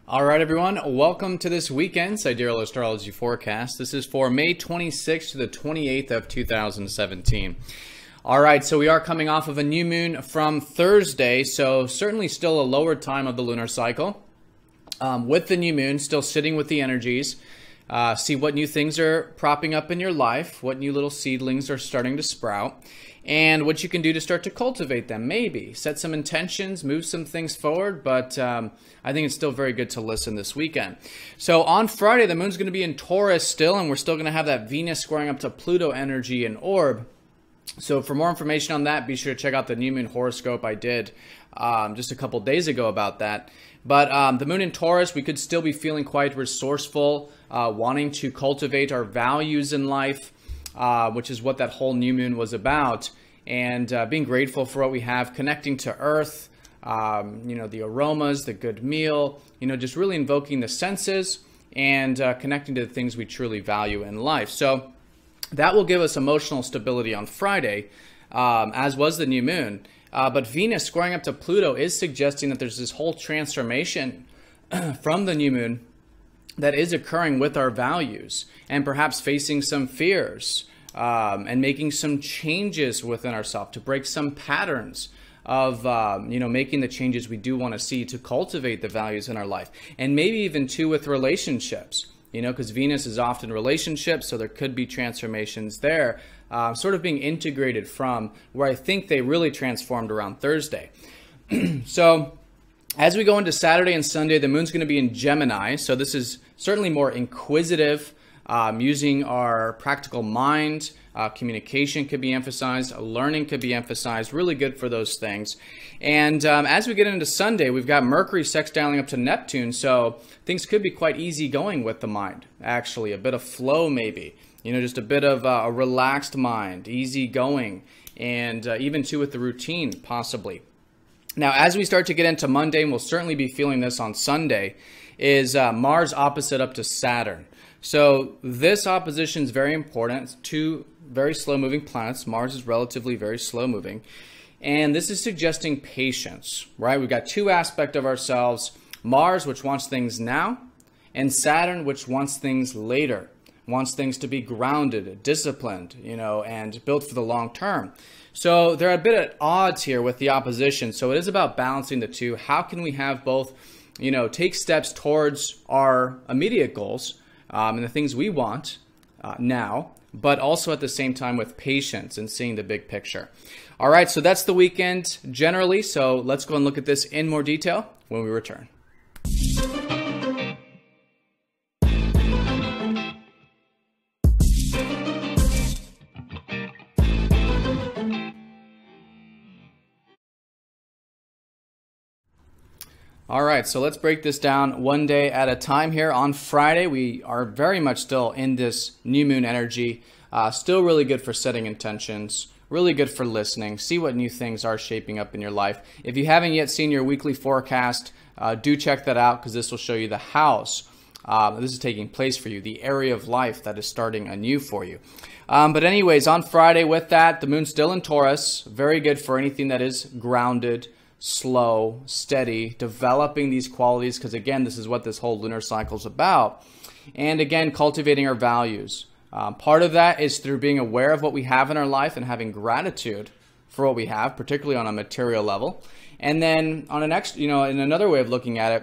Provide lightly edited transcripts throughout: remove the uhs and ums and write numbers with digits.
All right, everyone. Welcome to this weekend's Sidereal Astrology forecast. This is for May 26th to the 28th of 2017. All right, so we are coming off of a new moon from Thursday, so certainly still a lower time of the lunar cycle. With the new moon, still sitting with the energies. See what new things are propping up in your life, what new little seedlings are starting to sprout, and what you can do to start to cultivate them. Maybe set some intentions, move some things forward, but I think it's still very good to listen this weekend. So on Friday, the moon's going to be in Taurus still, and we're still going to have that Venus squaring up to Pluto energy and orb. So for more information on that, be sure to check out the new moon horoscope I did just a couple days ago about that. But the moon in Taurus, we could still be feeling quite resourceful, wanting to cultivate our values in life, which is what that whole new moon was about, and being grateful for what we have, connecting to earth, the aromas, the good meal, just really invoking the senses and connecting to the things we truly value in life. So that will give us emotional stability on Friday, as was the new moon. But Venus squaring up to Pluto is suggesting that there's this whole transformation from the new moon that is occurring with our values and perhaps facing some fears and making some changes within ourselves to break some patterns of, making the changes we do want to see to cultivate the values in our life. And maybe even too with relationships. Because Venus is often relationships, so there could be transformations there, sort of being integrated from where I think they really transformed around Thursday. So as we go into Saturday and Sunday, the moon's going to be in Gemini, so this is certainly more inquisitive, using our practical mind. Communication could be emphasized, learning could be emphasized, really good for those things. And as we get into Sunday, we've got Mercury sextiling up to Neptune, so things could be quite easy going with the mind, actually. A bit of flow maybe, just a bit of a relaxed mind, easy going, and even too with the routine possibly. Now, as we start to get into Monday, and we'll certainly be feeling this on Sunday, is Mars opposite up to Saturn. So this opposition is very important. It's two very slow-moving planets. Mars is relatively very slow-moving. And this is suggesting patience, right? We've got two aspects of ourselves. Mars, which wants things now, and Saturn, which wants things later, wants things to be grounded, disciplined, and built for the long term. So they're a bit at odds here with the opposition. So it is about balancing the two. How can we have both, take steps towards our immediate goals and the things we want now, but also at the same time with patience and seeing the big picture. All right, so that's the weekend generally. So let's go and look at this in more detail when we return. All right, so let's break this down one day at a time here. On Friday, we are very much still in this new moon energy. Still really good for setting intentions, really good for listening, see what new things are shaping up in your life. If you haven't yet seen your weekly forecast, do check that out because this will show you the house. This is taking place for you, the area of life that is starting anew for you. But anyways, on Friday with that, the moon's still in Taurus. Very good for anything that is grounded, slow, steady, developing these qualities, because again, this is what this whole lunar cycle is about. And again, cultivating our values. Part of that is through being aware of what we have in our life and having gratitude for what we have, particularly on a material level. And then on in another way of looking at it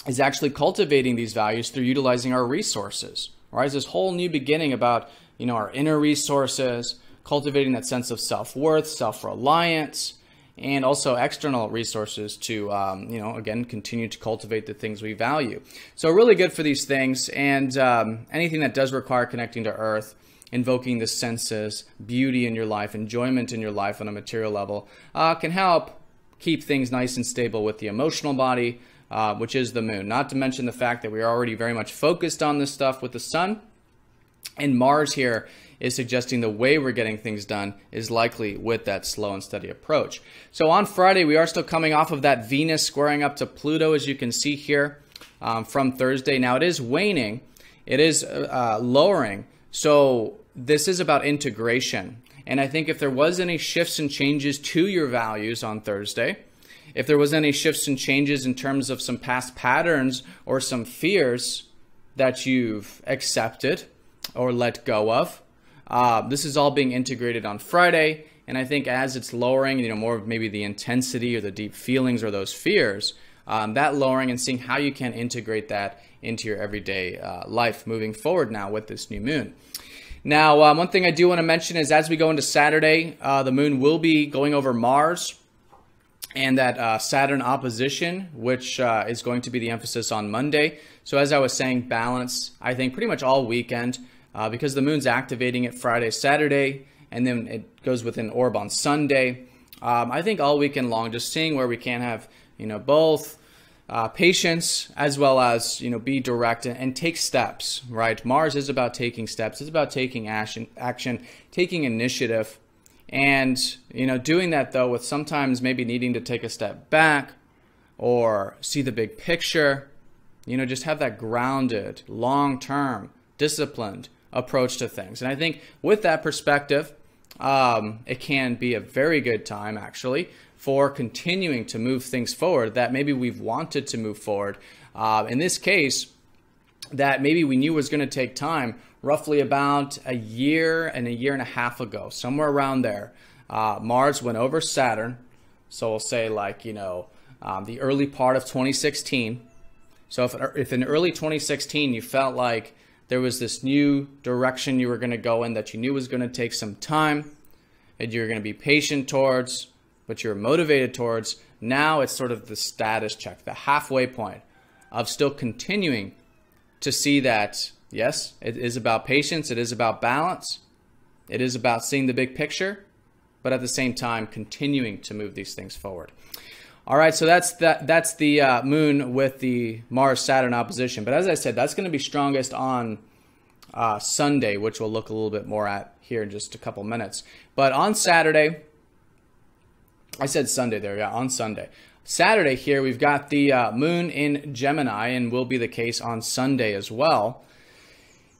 is actually cultivating these values through utilizing our resources. Right? It's this whole new beginning about, our inner resources, cultivating that sense of self-worth, self-reliance, and also external resources to, again, continue to cultivate the things we value. So really good for these things, and anything that does require connecting to earth, invoking the senses, beauty in your life, enjoyment in your life on a material level, can help keep things nice and stable with the emotional body, which is the moon. Not to mention the fact that we are already very much focused on this stuff with the sun, and Mars here is suggesting the way we're getting things done is likely with that slow and steady approach. So on Friday, we are still coming off of that Venus squaring up to Pluto, as you can see here from Thursday. Now, it is waning. It is lowering. So this is about integration. And I think if there was any shifts and changes to your values on Thursday, if there was any shifts and changes in terms of some past patterns or some fears that you've accepted or let go of. This is all being integrated on Friday. And I think as it's lowering, more of maybe the intensity or the deep feelings or those fears, that lowering and seeing how you can integrate that into your everyday life moving forward now with this new moon. Now, one thing I do want to mention is as we go into Saturday, the moon will be going over Mars and that Saturn opposition, which is going to be the emphasis on Monday. So as I was saying, balance, I think pretty much all weekend because the moon's activating it Friday, Saturday, and then it goes with an orb on Sunday. I think all weekend long, just seeing where we can have, both patience as well as, be direct and take steps, right? Mars is about taking steps. It's about taking action, taking initiative. And, doing that though with sometimes maybe needing to take a step back or see the big picture, just have that grounded, long-term, disciplined approach to things. And I think with that perspective, it can be a very good time actually for continuing to move things forward that maybe we've wanted to move forward. In this case, that maybe we knew was going to take time, roughly about a year and a half ago, somewhere around there. Mars went over Saturn. So we'll say like, the early part of 2016. So if in early 2016 you felt like there was this new direction you were going to go in that you knew was going to take some time and you're going to be patient towards, but you're motivated towards, now it's sort of the status check, the halfway point of still continuing to see that, yes, it is about patience, it is about balance, it is about seeing the big picture, but at the same time continuing to move these things forward. All right, so that's the moon with the Mars-Saturn opposition. But as I said, that's going to be strongest on Sunday, which we'll look a little bit more at here in just a couple minutes. But on Saturday, I said Sunday there, yeah, on Sunday. Saturday here, we've got the moon in Gemini, and will be the case on Sunday as well.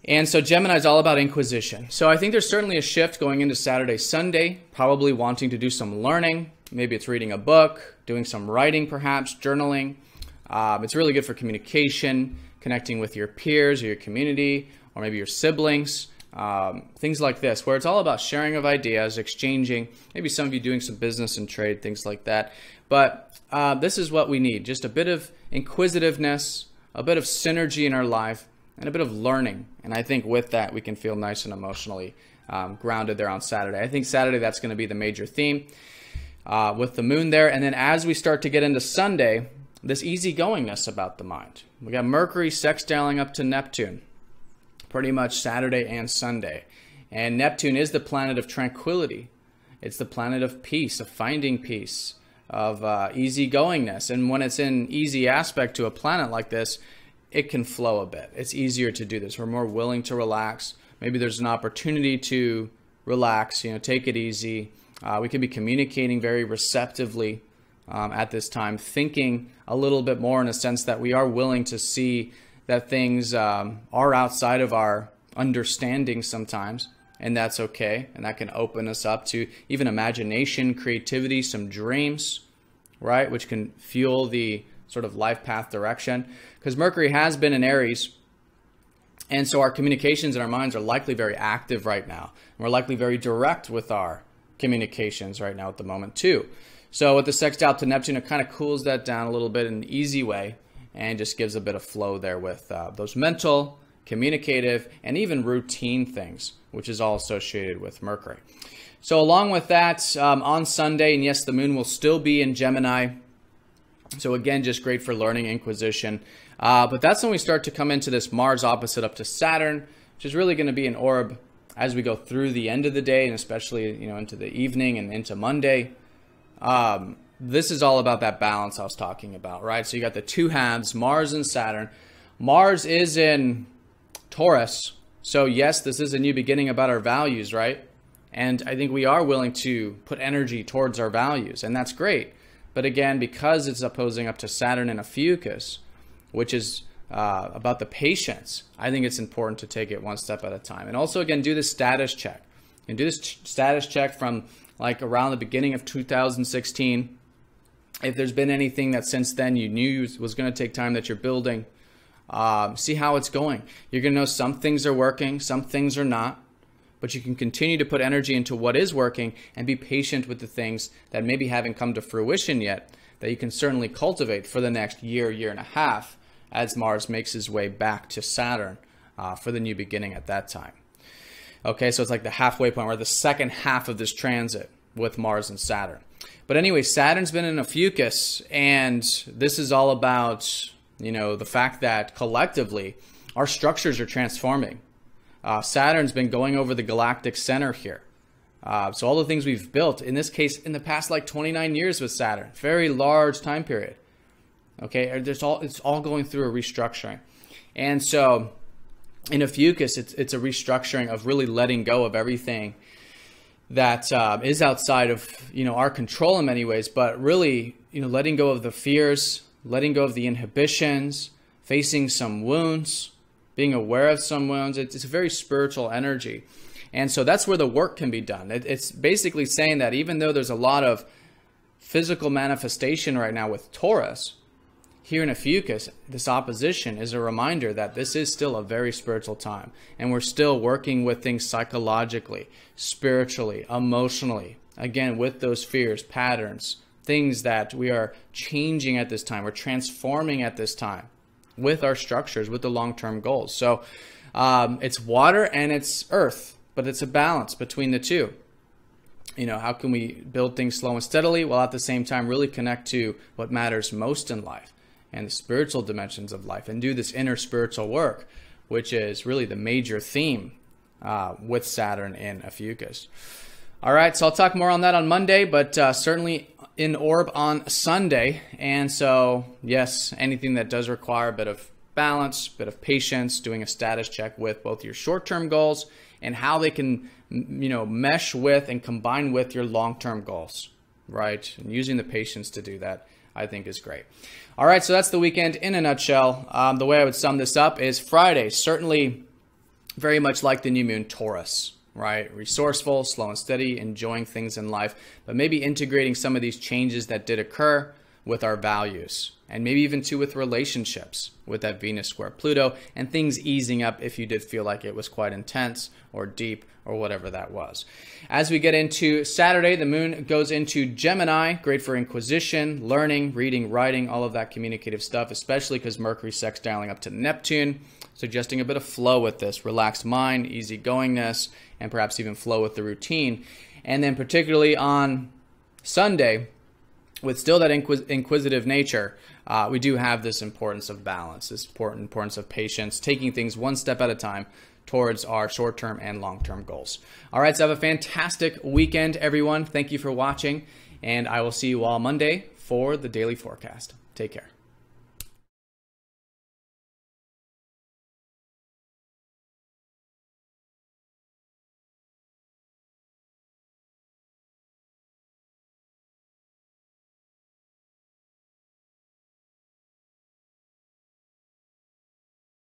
And so Gemini is all about inquisition. So I think there's certainly a shift going into Saturday, Sunday, probably wanting to do some learning. Maybe it's reading a book, doing some writing perhaps, journaling. It's really good for communication, connecting with your peers or your community, or maybe your siblings, things like this, where it's all about sharing of ideas, exchanging, maybe some of you doing some business and trade, things like that. But this is what we need, just a bit of inquisitiveness, a bit of synergy in our life, and a bit of learning. And I think with that, we can feel nice and emotionally grounded there on Saturday. I think Saturday, that's going to be the major theme. With the moon there. And then as we start to get into Sunday, this easygoingness about the mind. We got Mercury sextiling up to Neptune, pretty much Saturday and Sunday. And Neptune is the planet of tranquility. It's the planet of peace, of finding peace, of easygoingness. And when it's in easy aspect to a planet like this, it can flow a bit. It's easier to do this. We're more willing to relax. Maybe there's an opportunity to relax, take it easy. We can be communicating very receptively at this time, thinking a little bit more in a sense that we are willing to see that things are outside of our understanding sometimes, and that's okay. And that can open us up to even imagination, creativity, some dreams, right? Which can fuel the sort of life path direction. Because Mercury has been in Aries, and so our communications and our minds are likely very active right now. And we're likely very direct with our communications right now at the moment too. So with the sextile to Neptune, it kind of cools that down a little bit in an easy way and just gives a bit of flow there with those mental, communicative, and even routine things, which is all associated with Mercury. So along with that, on Sunday, and yes, the moon will still be in Gemini. So again, just great for learning, inquisition. But that's when we start to come into this Mars opposite up to Saturn, which is really going to be an orb as we go through the end of the day, and especially into the evening and into Monday. This is all about that balance I was talking about, right? So you got the two halves, Mars and Saturn. Mars is in Taurus. So yes, this is a new beginning about our values, right? And I think we are willing to put energy towards our values, and that's great. But again, because it's opposing up to Saturn and Ophiuchus, which is about the patience, I think it's important to take it one step at a time. And also, again, do the status check. And do this status check from like around the beginning of 2016 If there's been anything that since then you knew was going to take time that you're building, see how it's going. You're going to know some things are working, some things are not, but you can continue to put energy into what is working and be patient with the things that maybe haven't come to fruition yet, that you can certainly cultivate for the next year, year and a half, as Mars makes his way back to Saturn for the new beginning at that time. Okay, so it's like the halfway point, or the second half of this transit with Mars and Saturn. But anyway, Saturn's been in Ophiuchus, and this is all about, the fact that collectively our structures are transforming. Saturn's been going over the galactic center here. So all the things we've built, in this case, in the past like 29 years with Saturn, very large time period. Okay, it's all going through a restructuring. And so in Ophiuchus, it's a restructuring of really letting go of everything that is outside of our control in many ways, but really letting go of the fears, letting go of the inhibitions, facing some wounds, being aware of some wounds. It's a very spiritual energy, and so that's where the work can be done. It's basically saying that even though there's a lot of physical manifestation right now with Taurus, here in Ophiuchus, this opposition is a reminder that this is still a very spiritual time, and we're still working with things psychologically, spiritually, emotionally, again, with those fears, patterns, things that we are changing at this time, we're transforming at this time with our structures, with the long-term goals. So it's water and it's earth, but it's a balance between the two. How can we build things slow and steadily while at the same time really connect to what matters most in life and the spiritual dimensions of life, and do this inner spiritual work, which is really the major theme with Saturn in Ophiuchus. All right, so I'll talk more on that on Monday, but certainly in orb on Sunday. And so, yes, anything that does require a bit of balance, a bit of patience, doing a status check with both your short-term goals and how they can, mesh with and combine with your long-term goals, right? And using the patience to do that, I think, is great. All right, so that's the weekend in a nutshell. The way I would sum this up is Friday, certainly very much like the new moon, Taurus, right? Resourceful, slow and steady, enjoying things in life, but maybe integrating some of these changes that did occur with our values, and maybe even too with relationships with that Venus square Pluto, and things easing up if you did feel like it was quite intense or deep or whatever that was. As we get into Saturday, the moon goes into Gemini, great for inquisition, learning, reading, writing, all of that communicative stuff, especially because Mercury sextiling up to Neptune, suggesting a bit of flow with this, relaxed mind, easygoingness, and perhaps even flow with the routine. And then particularly on Sunday, with still that inquisitive nature, we do have this importance of balance, this importance of patience, taking things one step at a time towards our short-term and long-term goals. All right, so have a fantastic weekend, everyone. Thank you for watching, and I will see you all Monday for the daily forecast. Take care.